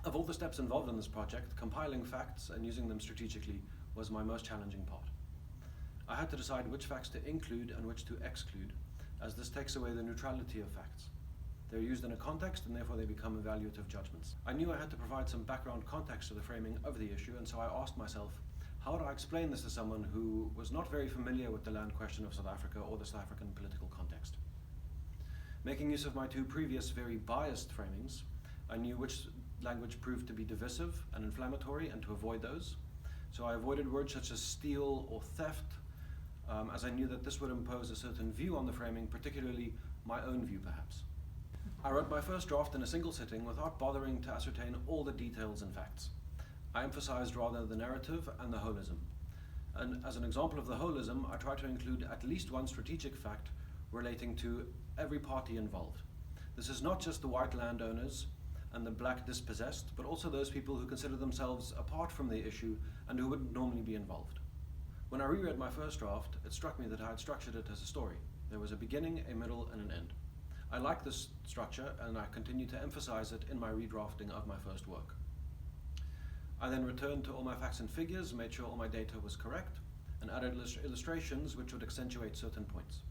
Of all the steps involved in this project, compiling facts and using them strategically was my most challenging part. I had to decide which facts to include and which to exclude, as this takes away the neutrality of facts. They're used in a context and therefore they become evaluative judgments. I knew I had to provide some background context to the framing of the issue, and so I asked myself, how would I explain this to someone who was not very familiar with the land question of South Africa or the South African political context? Making use of my two previous very biased framings, I knew which language proved to be divisive and inflammatory and to avoid those. So I avoided words such as steal or theft, as I knew that this would impose a certain view on the framing, particularly my own view perhaps. I wrote my first draft in a single sitting without bothering to ascertain all the details and facts. I emphasized rather the narrative and the holism. And as an example of the holism, I tried to include at least one strategic fact relating to every party involved. This is not just the white landowners and the black dispossessed, but also those people who consider themselves apart from the issue and who wouldn't normally be involved. When I reread my first draft, it struck me that I had structured it as a story. There was a beginning, a middle, and an end. I like this structure, and I continue to emphasize it in my redrafting of my first work. I then returned to all my facts and figures, made sure all my data was correct, and added illustrations which would accentuate certain points.